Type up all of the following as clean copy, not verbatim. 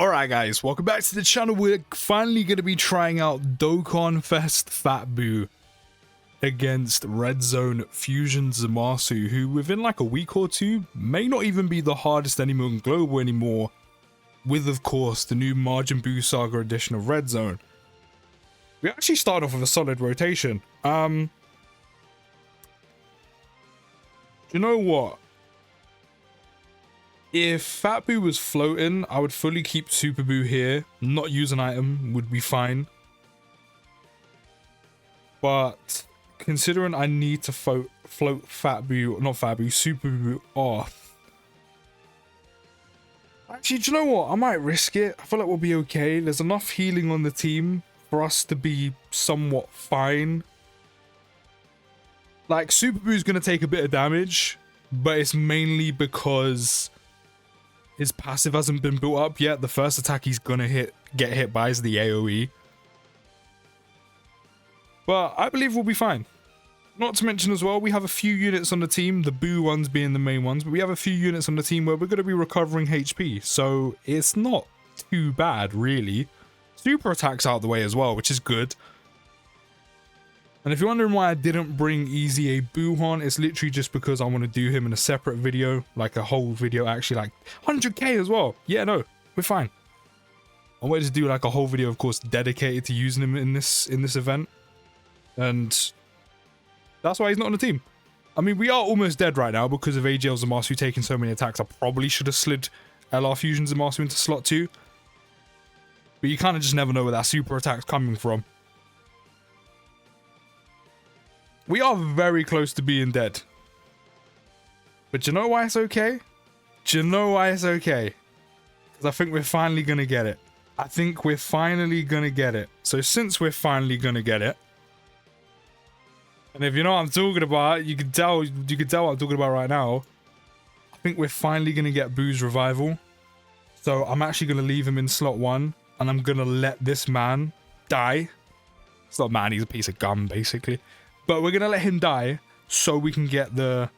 Alright guys, welcome back to the channel. We're finally going to be trying out DOKKANFEST Fat BUU against Red Zone Fusion Zamasu, who within like a week or two may not even be the hardest enemy on global anymore, with of course the new Majin Buu Saga edition of Red Zone. We actually started off with a solid rotation. You know what? If Fat BUU was floating, I would fully keep Super BUU here. Not use an item would be fine. But considering I need to float Fat BUU, not Fat BUU, Super BUU off. Actually, do you know what? I might risk it. I feel like we'll be okay. There's enough healing on the team for us to be somewhat fine. Like, Super BUU is going to take a bit of damage, but it's mainly because his passive hasn't been built up yet. The first attack he's gonna get hit by is the AoE. But I believe we'll be fine. Not to mention as well, we have a few units on the team, the BUU ones being the main ones, but we have a few units on the team where we're going to be recovering HP. So it's not too bad, really. Super attacks out of the way as well, which is good. And if you're wondering why I didn't bring Easy a BUU, it's literally just because I want to do him in a separate video, like a whole video, actually, like 100k as well. Yeah, no, we're fine. I wanted to do like a whole video, of course, dedicated to using him in this event, and that's why he's not on the team. I mean, we are almost dead right now because of AGL Zamasu taking so many attacks. I probably should have slid LR Fusion Zamasu into slot 2, but you kind of just never know where that super attack's coming from. We are very close to being dead. But you know why it's okay? Do you know why it's okay? Because I think we're finally going to get it. I think we're finally going to get it. So since we're finally going to get it, and if you know what I'm talking about, you can tell what I'm talking about right now. I think we're finally going to get BUU's revival. So I'm actually going to leave him in slot 1, and I'm going to let this man die. It's not man, he's a piece of gum, basically. But we're going to let him die so we can get the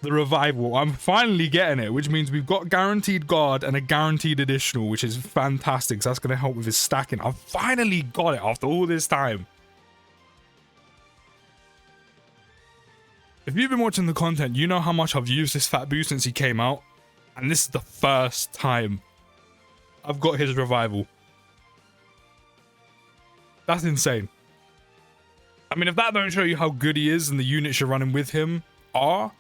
revival. I'm finally getting it, which means we've got guaranteed guard and a guaranteed additional, which is fantastic. So that's going to help with his stacking. I've finally got it after all this time. If you've been watching the content, you know how much I've used this Fat BUU since he came out. And this is the first time I've got his revival. That's insane. I mean, if that don't show you how good he is and the units you're running with him are,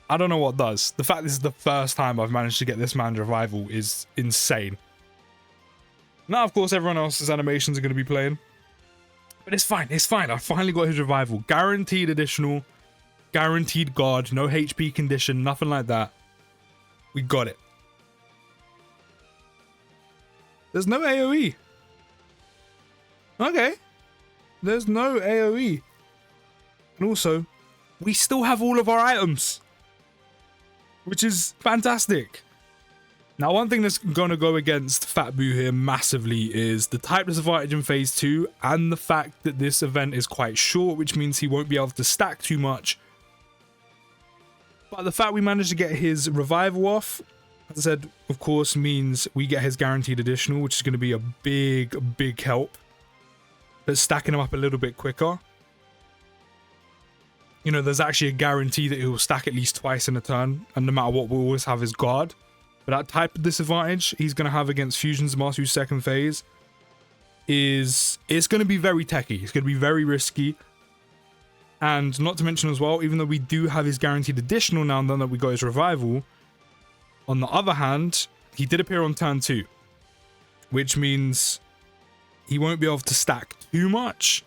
I don't know what does. The fact this is the first time I've managed to get this man's revival is insane. Now, of course, everyone else's animations are going to be playing. But it's fine. It's fine. I finally got his revival. Guaranteed additional. Guaranteed guard. No HP condition. Nothing like that. We got it. There's no AoE. Okay. There's no AoE. And also, we still have all of our items, which is fantastic. Now, one thing that's going to go against Fat BUU here massively is the type disadvantage in phase 2 and the fact that this event is quite short, which means he won't be able to stack too much. But the fact we managed to get his revival off, as I said, of course, means we get his guaranteed additional, which is going to be a big help. But stacking him up a little bit quicker. You know, there's actually a guarantee that he'll stack at least twice in a turn, and no matter what, we'll always have his guard. But that type of disadvantage he's going to have against Fusion Zamasu's second phase it's going to be very techy. It's going to be very risky. And not to mention as well, even though we do have his guaranteed additional now and then that we got his revival, on the other hand, he did appear on turn 2, which means he won't be able to stack too much.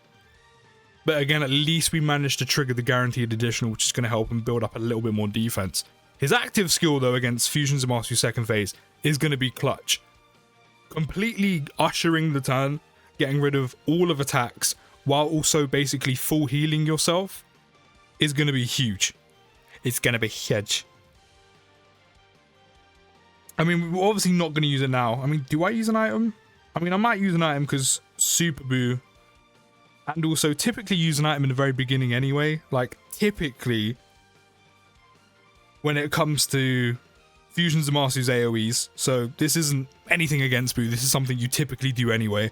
But again, at least we managed to trigger the guaranteed additional, which is going to help him build up a little bit more defense. His active skill, though, against Fusion Zamasu's second phase is going to be clutch. Completely ushering the turn, getting rid of all of attacks, while also basically full healing yourself, is going to be huge. It's going to be huge. I mean, we're obviously not going to use it now. I mean, do I use an item? I mean, I might use an item because Super BUU, and also typically use an item in the very beginning anyway. Like, typically, when it comes to Fusion Zamasu's AoEs, so this isn't anything against BUU. This is something you typically do anyway.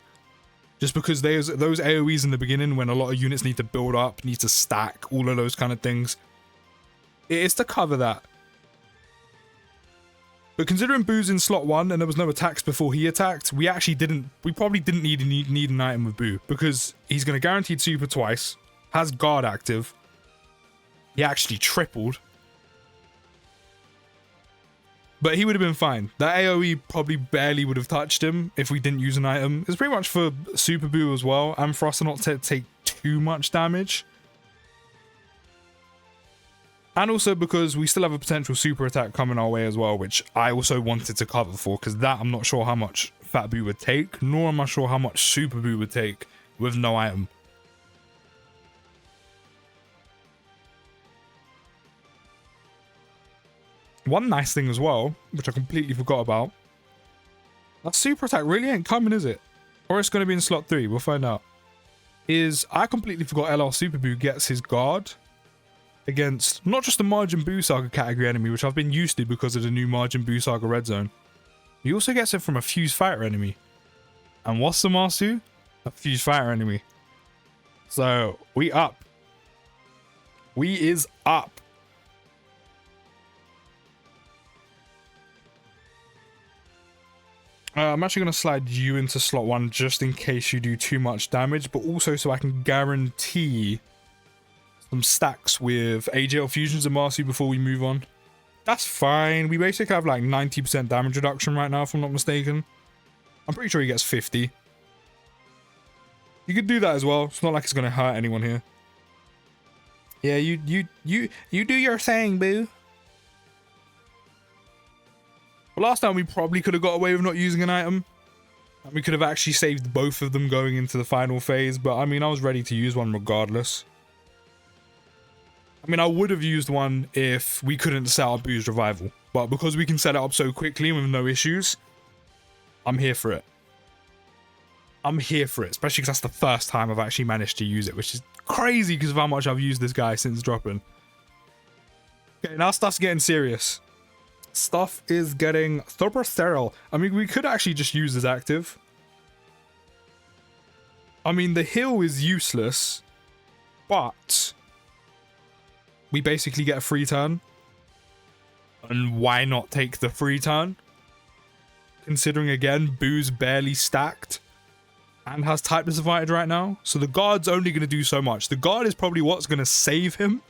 Just because there's those AoEs in the beginning when a lot of units need to build up, need to stack, all of those kind of things. It is to cover that. But considering BUU's in slot 1 and there was no attacks before he attacked, we probably didn't need an item with BUU, because he's going to guaranteed super twice, has guard active. He actually tripled. But he would have been fine. That AoE probably barely would have touched him if we didn't use an item. It's pretty much for Super BUU as well, and for us to not take too much damage. And also because we still have a potential super attack coming our way as well, which I also wanted to cover for, because that I'm not sure how much Fat BUU would take, nor am I sure how much Super BUU would take with no item. One nice thing as well, which I completely forgot about, that super attack really ain't coming, is it? Or it's going to be in slot 3, we'll find out. I completely forgot LR Super BUU gets his guard against not just the Majin Buu Saga category enemy, which I've been used to because of the new Majin Buu Saga Red Zone. He also gets it from a fused fighter enemy. And what's Zamasu? A fused fighter enemy. So, we up. We is up. I'm actually going to slide you into slot 1 just in case you do too much damage, but also so I can guarantee some stacks with AJL Fusions and Zamasu before we move on. That's fine. We basically have like 90% damage reduction right now, if I'm not mistaken. I'm pretty sure he gets 50. You could do that as well. It's not like it's going to hurt anyone here. Yeah, you do your thing, boo. But last time we probably could have got away with not using an item. And we could have actually saved both of them going into the final phase. But I mean, I was ready to use one regardless. I mean, I would have used one if we couldn't set up BUU's revival. But because we can set it up so quickly with no issues, I'm here for it. I'm here for it. Especially because that's the first time I've actually managed to use it. Which is crazy because of how much I've used this guy since dropping. Okay, now stuff's getting serious. Stuff is getting super sterile. I mean, we could actually just use his active. I mean, the heal is useless, but we basically get a free turn. And why not take the free turn? Considering, again, BUU's barely stacked and has type disadvantage right now. So the guard's only going to do so much. The guard is probably what's going to save him.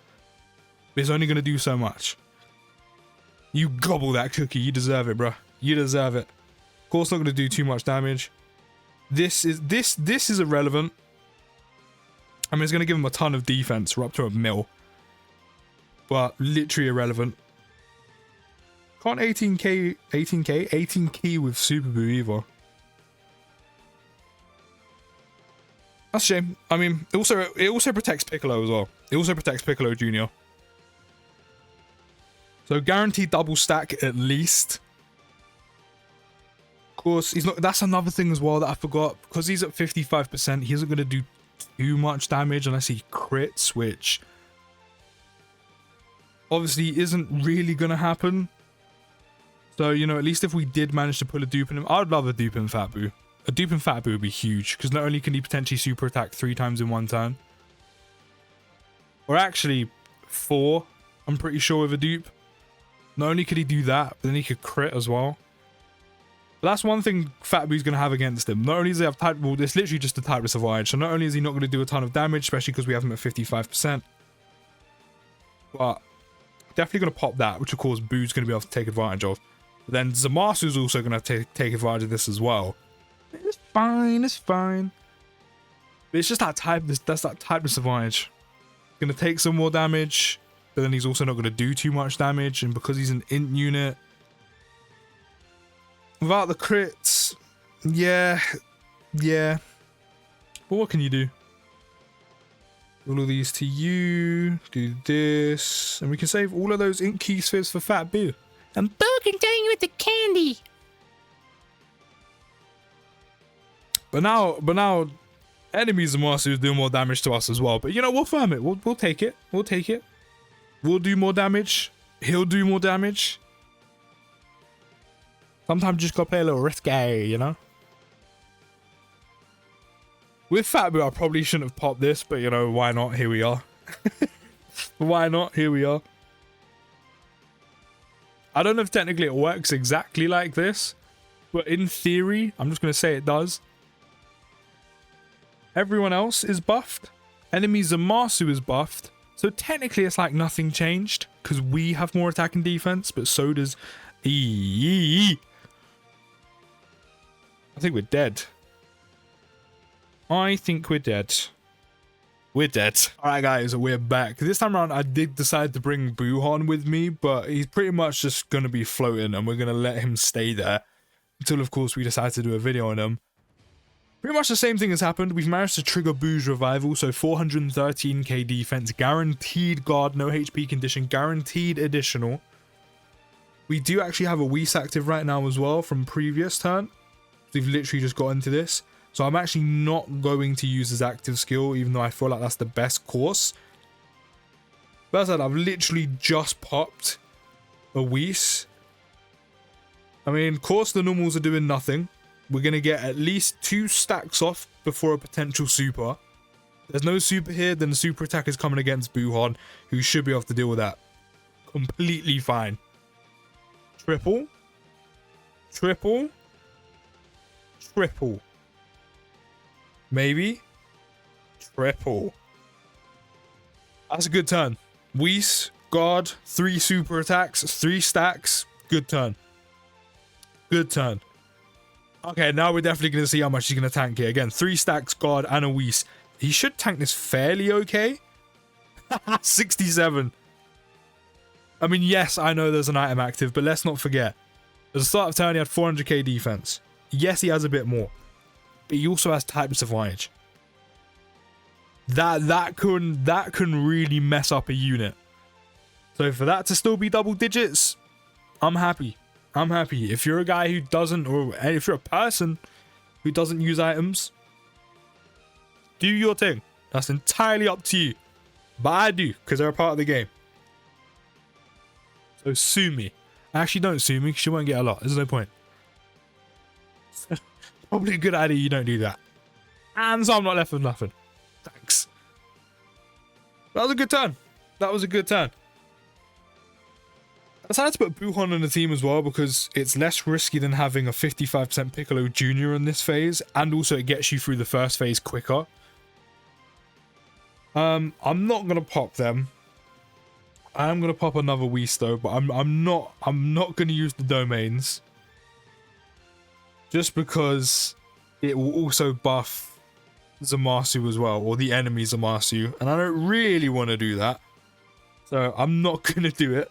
But it's only going to do so much. You gobble that cookie. You deserve it, bruh. You deserve it. Of course, not going to do too much damage. This is irrelevant. I mean, it's going to give him a ton of defense. We're up to a mil. But literally irrelevant. Can't 18 key with Super BUU either. That's a shame. I mean, it also protects Piccolo as well. It also protects Piccolo Jr. So guaranteed double stack at least. Of course, he's not. That's another thing as well that I forgot. Because he's at 55%, he isn't going to do too much damage unless he crits, which obviously isn't really going to happen. So, you know, at least if we did manage to pull a dupe in him, I would love a dupe in Fat BUU. A dupe in Fat BUU would be huge, because not only can he potentially super attack 3 times in one turn, or actually 4, I'm pretty sure, with a dupe. Not only could he do that, but then he could crit as well. But that's one thing Fat BUU's going to have against him. Not only does he have type, well, it's literally just a type disadvantage. So not only is he not going to do a ton of damage, especially because we have him at 55%, but definitely going to pop that, which of course BUU's going to be able to take advantage of. But then Zamasu's also going to take advantage of this as well. It's fine, it's fine. But it's just that type, that's that type disadvantage. Going to take some more damage. But then he's also not going to do too much damage. And because he's an int unit, without the crits, yeah. But what can you do? All of these to you. Do this. And we can save all of those int key spheres for Fat BUU. And BUU can tell you with the candy. But now, enemies Zamasu is doing more damage to us as well. But you know, we'll farm it. We'll take it. We'll take it. We'll do more damage. He'll do more damage. Sometimes you just gotta play a little risque, you know? With Fat Boo, I probably shouldn't have popped this, but you know, why not? Here we are. Why not? Here we are. I don't know if technically it works exactly like this, but in theory, I'm just going to say it does. Everyone else is buffed. Enemy Zamasu is buffed. So technically it's like nothing changed because we have more attack and defense, but so does I think we're dead. I think we're dead. We're dead. Alright guys, we're back. This time around I did decide to bring Buhan with me, but he's pretty much just going to be floating and we're going to let him stay there until of course we decide to do a video on him. Pretty much the same thing has happened. We've managed to trigger Boo's revival, so 413k defense, guaranteed guard, no HP condition, guaranteed additional. We do actually have a Whis active right now as well from previous turn. We've literally just got into this. So I'm actually not going to use his active skill, even though I feel like that's the best course. But as I said, I've literally just popped a Whis. I mean, of course the normals are doing nothing. We're going to get at least 2 stacks off before a potential super. There's no super here, then the super attack is coming against Buhan, who should be able to deal with that. Completely fine. Triple. Triple. Triple. Maybe. Triple. That's a good turn. Whis, guard, 3 super attacks, 3 stacks. Good turn. Good turn. Okay, now we're definitely going to see how much he's going to tank here. Again, 3 stacks, guard, and a Whis. He should tank this fairly okay. 67. I mean, yes, I know there's an item active, but let's not forget. At the start of turn, he had 400k defense. Yes, he has a bit more. But he also has type disadvantage. That can really mess up a unit. So for that to still be double digits, I'm happy. I'm happy. If you're a guy who doesn't, or if you're a person who doesn't use items, do your thing. That's entirely up to you. But I do, because they're a part of the game. So sue me. Actually, don't sue me, because you won't get a lot. There's no point. Probably a good idea you don't do that. And so I'm not left with nothing. Thanks. That was a good turn. That was a good turn. I decided to put Buhan on the team as well because it's less risky than having a 55% Piccolo Jr. in this phase, and also it gets you through the first phase quicker. I'm not gonna pop them. I am gonna pop another Whis though, but I'm not gonna use the domains. Just because it will also buff Zamasu as well, or the enemy Zamasu, and I don't really want to do that. So I'm not gonna do it.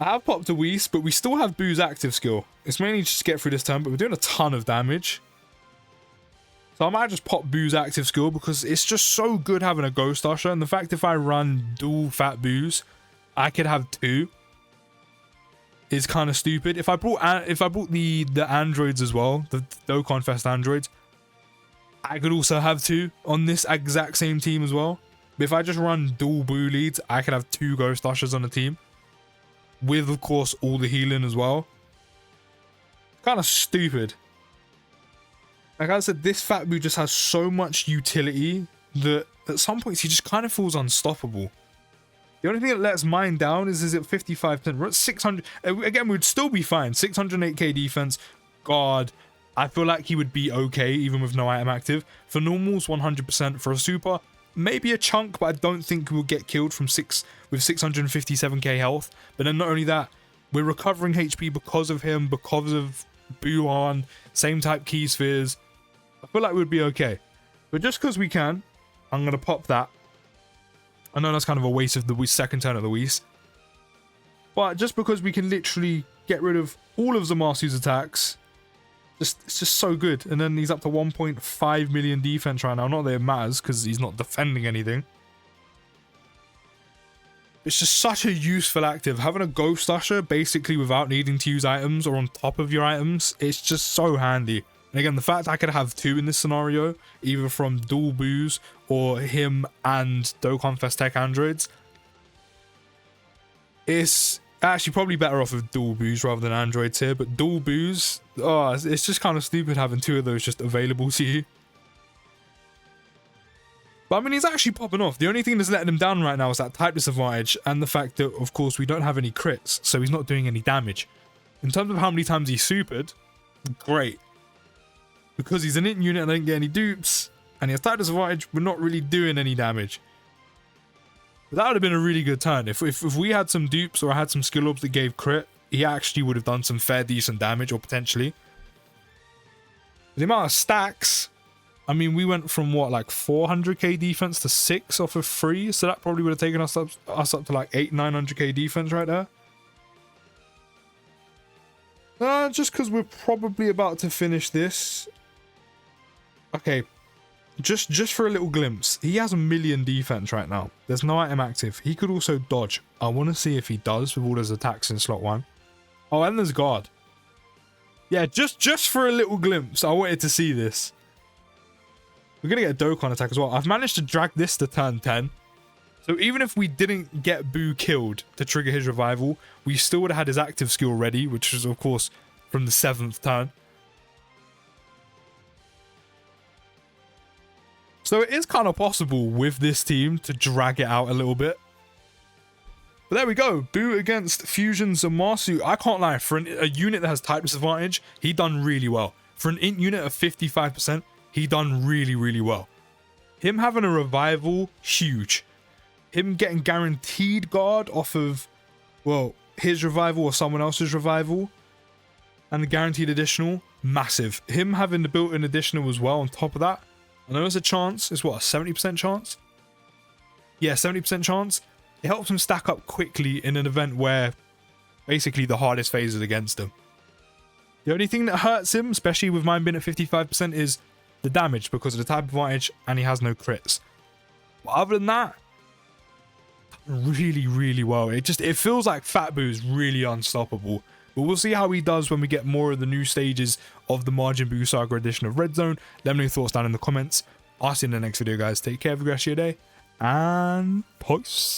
I have popped a Whis, but we still have Boo's active skill. It's mainly just to get through this turn, but we're doing a ton of damage. So I might just pop Boo's active skill because it's just so good having a Ghost Usher. And the fact if I run dual Fat Boos, I could have 2. Is kind of stupid. If I brought the androids as well, the DOKKANFEST androids, I could also have 2 on this exact same team as well. But if I just run dual Boo leads, I could have 2 Ghost Ushers on the team. With, of course, all the healing as well. Kind of stupid. Like I said, this Fat Boo just has so much utility that at some points he just kind of feels unstoppable. The only thing that lets mine down is at 55%. We're at 600. Again, we'd still be fine. 608k defense. God, I feel like he would be okay even with no item active. For normals, 100%. For a super, maybe a chunk, but I don't think we'll get killed from with 657k health. But then not only that, we're recovering HP because of him, because of Buhan, same type key spheres. I feel like we'd be okay. But just because we can, I'm going to pop that. I know that's kind of a waste of the second turn of the Whis. But just because we can literally get rid of all of Zamasu's attacks, it's just so good. And then he's up to 1.5 million defense right now. Not that it matters because he's not defending anything. It's just such a useful active. Having a Ghost Usher basically without needing to use items or on top of your items, it's just so handy. And again, the fact I could have 2 in this scenario, either from dual Boos or him and DOKKANFEST Tech androids, it's Actually, probably better off with dual BUUs rather than androids here, but dual BUUs, oh, it's just kind of stupid having 2 of those just available to you. But I mean, he's actually popping off. The only thing that's letting him down right now is that type disadvantage and the fact that, of course, we don't have any crits, so he's not doing any damage. In terms of how many times he's supered, great. Because he's an int unit and I didn't get any dupes, and he has type disadvantage, we're not really doing any damage. But that would have been a really good turn. If we had some dupes or I had some skill orbs that gave crit, he actually would have done some fair decent damage, or potentially. The amount of stacks, I mean, we went from what, like 400k defense to 6 off of 3, so that probably would have taken us up to like 900k defense right there. Just because we're probably about to finish this. Okay. Just for a little glimpse, he has 1 million defense right now. There's no item active. He could also dodge. I want to see if he does with all those attacks in slot 1. Oh, and there's guard. Yeah, just for a little glimpse, I wanted to see this. We're going to get a Dokkan attack as well. I've managed to drag this to turn 10. So even if we didn't get BUU killed to trigger his revival, we still would have had his active skill ready, which is, of course, from the 7th turn. So it is kind of possible with this team to drag it out a little bit. But there we go. BUU against Fusion Zamasu. I can't lie. For a unit that has type disadvantage, he done really well. For an int unit of 55%, he done really, really well. Him having a revival, huge. Him getting guaranteed guard off of, well, his revival or someone else's revival. And the guaranteed additional, massive. Him having the built-in additional as well on top of that. I know there's a chance. It's what, a 70% chance? Yeah, 70% chance. It helps him stack up quickly in an event where basically the hardest phase is against him. The only thing that hurts him, especially with mine being at 55%, is the damage because of the type advantage and he has no crits. But other than that, really, really well. It feels like Fat BUU is really unstoppable. But we'll see how he does when we get more of the new stages of the Majin Buu Saga edition of Red Zone. Let me know your thoughts down in the comments. I'll see you in the next video, guys. Take care, have a great rest of your day, and peace.